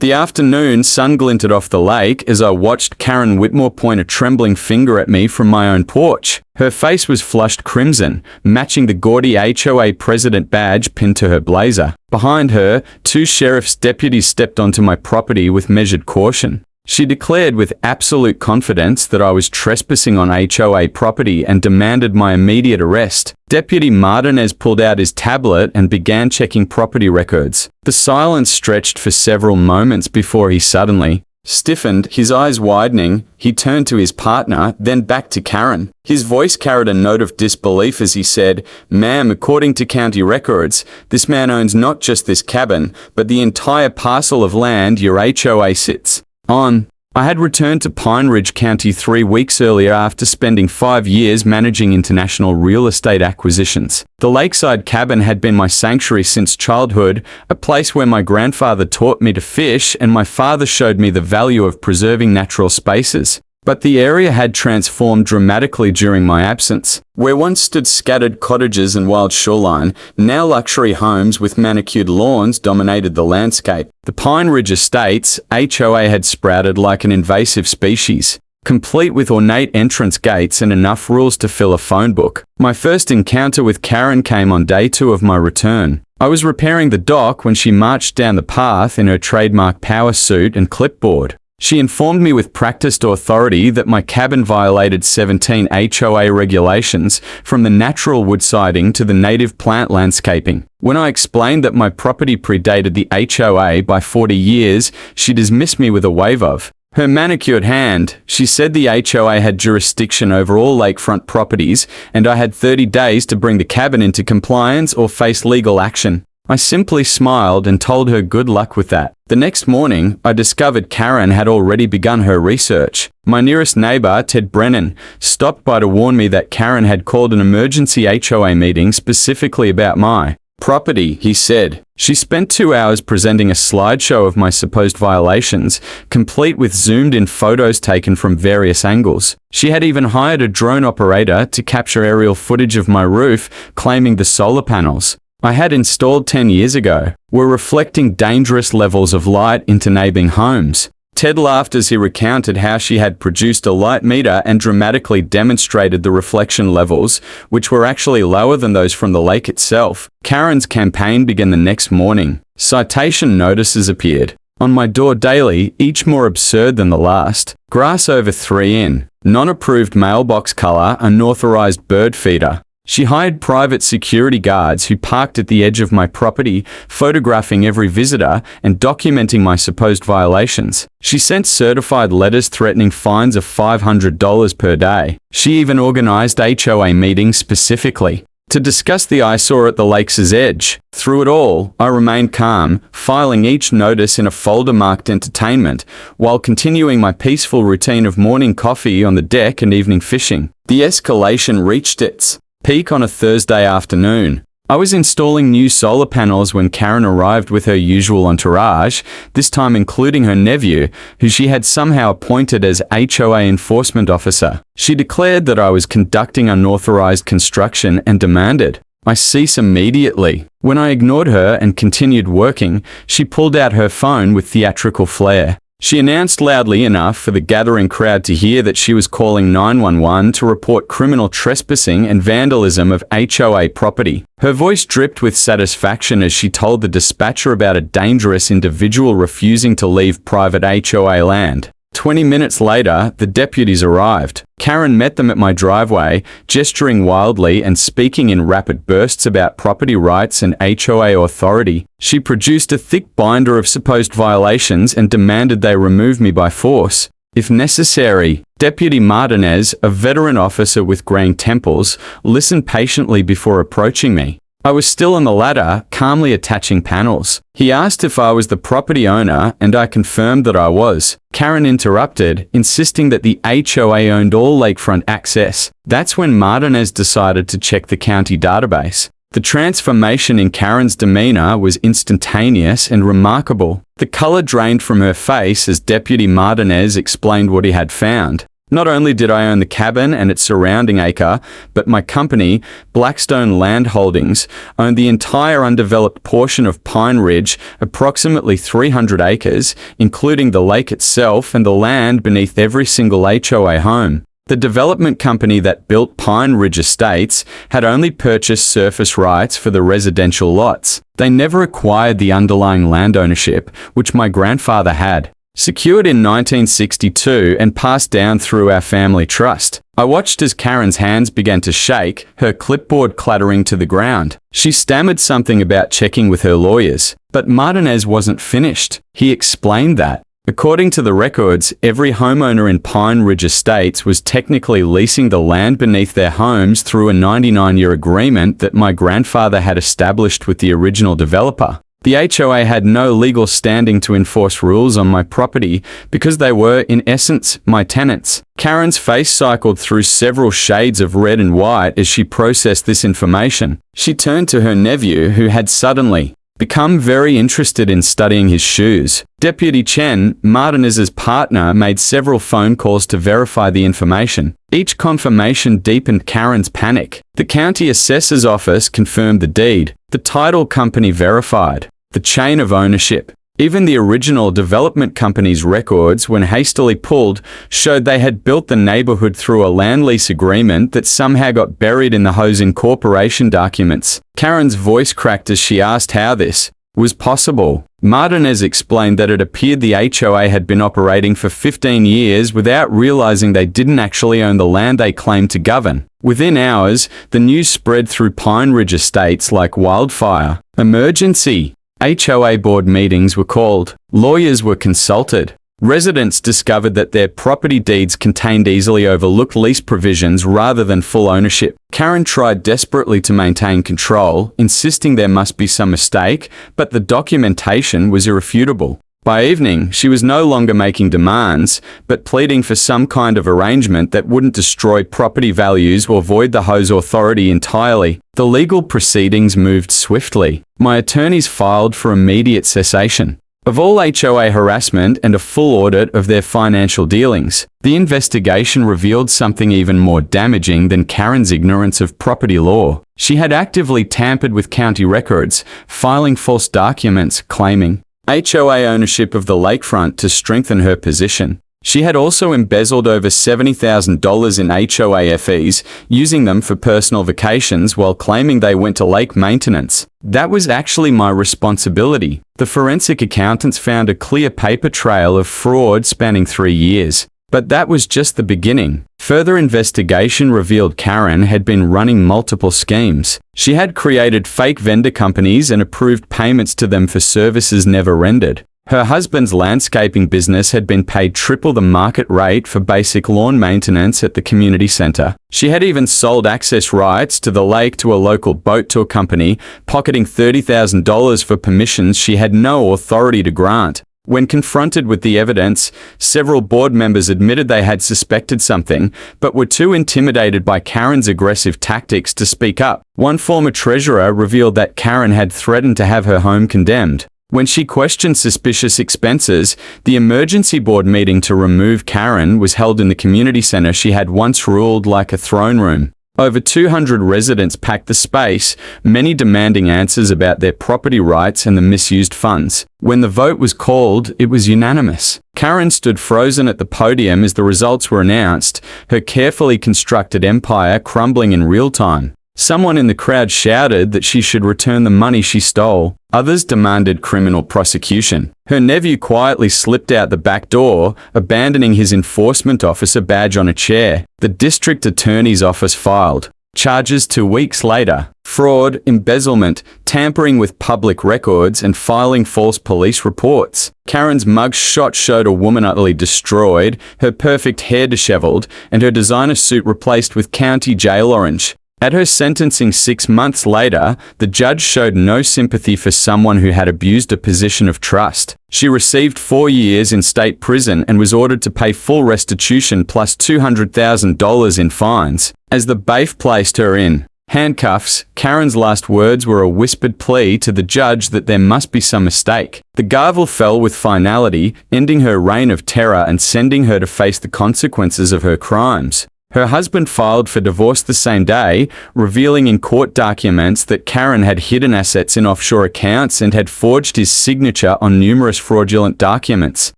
The afternoon sun glinted off the lake as I watched Karen Whitmore point a trembling finger at me from my own porch. Her face was flushed crimson, matching the gaudy HOA president badge pinned to her blazer. Behind her, 2 sheriff's deputies stepped onto my property with measured caution. She declared with absolute confidence that I was trespassing on HOA property and demanded my immediate arrest. Deputy Martinez pulled out his tablet and began checking property records. The silence stretched for several moments before he suddenly stiffened, his eyes widening. He turned to his partner, then back to Karen. His voice carried a note of disbelief as he said, "Ma'am, according to county records, this man owns not just this cabin, but the entire parcel of land your HOA sits on." I had returned to Pine Ridge County 3 weeks earlier after spending 5 years managing international real estate acquisitions. The Lakeside cabin had been my sanctuary since childhood, a place where my grandfather taught me to fish and my father showed me the value of preserving natural spaces. But the area had transformed dramatically during my absence. Where once stood scattered cottages and wild shoreline, now luxury homes with manicured lawns dominated the landscape. The Pine Ridge Estates, HOA had sprouted like an invasive species, complete with ornate entrance gates and enough rules to fill a phone book. My first encounter with Karen came on day 2 of my return. I was repairing the dock when she marched down the path in her trademark power suit and clipboard. She informed me with practiced authority that my cabin violated 17 HOA regulations, from the natural wood siding to the native plant landscaping. When I explained that my property predated the HOA by 40 years, she dismissed me with a wave of her manicured hand. She said the HOA had jurisdiction over all lakefront properties, and I had 30 days to bring the cabin into compliance or face legal action. I simply smiled and told her good luck with that. The next morning, I discovered Karen had already begun her research. My nearest neighbor, Ted Brennan, stopped by to warn me that Karen had called an emergency HOA meeting specifically about my property, he said. She spent 2 hours presenting a slideshow of my supposed violations, complete with zoomed-in photos taken from various angles. She had even hired a drone operator to capture aerial footage of my roof, claiming the solar panels I had installed 10 years ago were reflecting dangerous levels of light into neighboring homes. Ted laughed as he recounted how she had produced a light meter and dramatically demonstrated the reflection levels, which were actually lower than those from the lake itself. Karen's campaign began the next morning. Citation notices appeared on my door daily, each more absurd than the last. Grass over 3 in, non-approved mailbox color, unauthorized bird feeder. She hired private security guards who parked at the edge of my property, photographing every visitor and documenting my supposed violations. She sent certified letters threatening fines of $500 per day. She even organized HOA meetings specifically to discuss the eyesore at the lake's edge. Through it all, I remained calm, filing each notice in a folder marked entertainment, while continuing my peaceful routine of morning coffee on the deck and evening fishing. The escalation reached its peak on a Thursday afternoon. I was installing new solar panels when Karen arrived with her usual entourage, this time including her nephew, who she had somehow appointed as HOA enforcement officer. She declared that I was conducting unauthorized construction and demanded I cease immediately. When I ignored her and continued working, she pulled out her phone with theatrical flair. She announced loudly enough for the gathering crowd to hear that she was calling 911 to report criminal trespassing and vandalism of HOA property. Her voice dripped with satisfaction as she told the dispatcher about a dangerous individual refusing to leave private HOA land. 20 minutes later, the deputies arrived. Karen met them at my driveway, gesturing wildly and speaking in rapid bursts about property rights and HOA authority. She produced a thick binder of supposed violations and demanded they remove me by force, if necessary. Deputy Martinez, a veteran officer with graying temples, listened patiently before approaching me. I was still on the ladder, calmly attaching panels. He asked if I was the property owner, and I confirmed that I was. Karen interrupted, insisting that the HOA owned all lakefront access. That's when Martinez decided to check the county database. The transformation in Karen's demeanor was instantaneous and remarkable. The color drained from her face as Deputy Martinez explained what he had found. Not only did I own the cabin and its surrounding acre, but my company, Blackstone Land Holdings, owned the entire undeveloped portion of Pine Ridge, approximately 300 acres, including the lake itself and the land beneath every single HOA home. The development company that built Pine Ridge Estates had only purchased surface rights for the residential lots. They never acquired the underlying land ownership, which my grandfather had. Secured in 1962 and passed down through our family trust. I watched as Karen's hands began to shake, her clipboard clattering to the ground. She stammered something about checking with her lawyers, but Martinez wasn't finished. He explained that, according to the records, every homeowner in Pine Ridge Estates was technically leasing the land beneath their homes through a 99-year agreement that my grandfather had established with the original developer. The HOA had no legal standing to enforce rules on my property because they were, in essence, my tenants. Karen's face cycled through several shades of red and white as she processed this information. She turned to her nephew, who had suddenly become very interested in studying his shoes. Deputy Chen, Martinez's partner, made several phone calls to verify the information. Each confirmation deepened Karen's panic. The county assessor's office confirmed the deed. The title company verified the chain of ownership. Even the original development company's records, when hastily pulled, showed they had built the neighborhood through a land lease agreement that somehow got buried in the HOA's incorporation documents. Karen's voice cracked as she asked how this was possible. Martinez explained that it appeared the HOA had been operating for 15 years without realizing they didn't actually own the land they claimed to govern. Within hours, the news spread through Pine Ridge Estates like wildfire. Emergency HOA board meetings were called. Lawyers were consulted. Residents discovered that their property deeds contained easily overlooked lease provisions rather than full ownership. Karen tried desperately to maintain control, insisting there must be some mistake, but the documentation was irrefutable. By evening, she was no longer making demands, but pleading for some kind of arrangement that wouldn't destroy property values or void the HOA's authority entirely. The legal proceedings moved swiftly. My attorneys filed for immediate cessation of all HOA harassment and a full audit of their financial dealings. The investigation revealed something even more damaging than Karen's ignorance of property law. She had actively tampered with county records, filing false documents claiming HOA ownership of the lakefront to strengthen her position. She had also embezzled over $70,000 in HOA fees, using them for personal vacations while claiming they went to lake maintenance. That was actually my responsibility. The forensic accountants found a clear paper trail of fraud spanning 3 years. But that was just the beginning. Further investigation revealed Karen had been running multiple schemes. She had created fake vendor companies and approved payments to them for services never rendered. Her husband's landscaping business had been paid triple the market rate for basic lawn maintenance at the community center. She had even sold access rights to the lake to a local boat tour company, pocketing $30,000 for permissions she had no authority to grant. When confronted with the evidence, several board members admitted they had suspected something, but were too intimidated by Karen's aggressive tactics to speak up. One former treasurer revealed that Karen had threatened to have her home condemned. When she questioned suspicious expenses, the emergency board meeting to remove Karen was held in the community center she had once ruled like a throne room. Over 200 residents packed the space, many demanding answers about their property rights and the misused funds. When the vote was called, it was unanimous. Karen stood frozen at the podium as the results were announced, her carefully constructed empire crumbling in real time. Someone in the crowd shouted that she should return the money she stole. Others demanded criminal prosecution. Her nephew quietly slipped out the back door, abandoning his enforcement officer badge on a chair. The district attorney's office filed charges 2 weeks later: fraud, embezzlement, tampering with public records, and filing false police reports. Karen's mugshot showed a woman utterly destroyed, her perfect hair disheveled, and her designer suit replaced with county jail orange. At her sentencing 6 months later, the judge showed no sympathy for someone who had abused a position of trust. She received 4 years in state prison and was ordered to pay full restitution plus $200,000 in fines. As the bailiff placed her in Handcuffs. Karen's last words were a whispered plea to the judge that there must be some mistake. The gavel fell with finality, ending her reign of terror and sending her to face the consequences of her crimes. Her husband filed for divorce the same day, revealing in court documents that Karen had hidden assets in offshore accounts and had forged his signature on numerous fraudulent documents.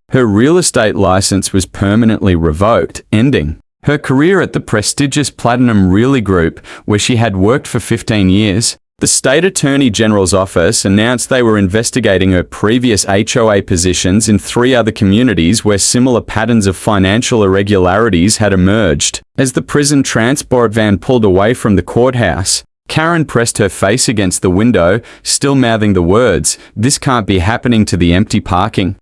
Her real estate license was permanently revoked, ending her career at the prestigious Platinum Realty Group, where she had worked for 15 years. The state attorney general's office announced they were investigating her previous HOA positions in 3 other communities where similar patterns of financial irregularities had emerged. As the prison transport van pulled away from the courthouse, Karen pressed her face against the window, still mouthing the words, "This can't be happening," to the empty parking.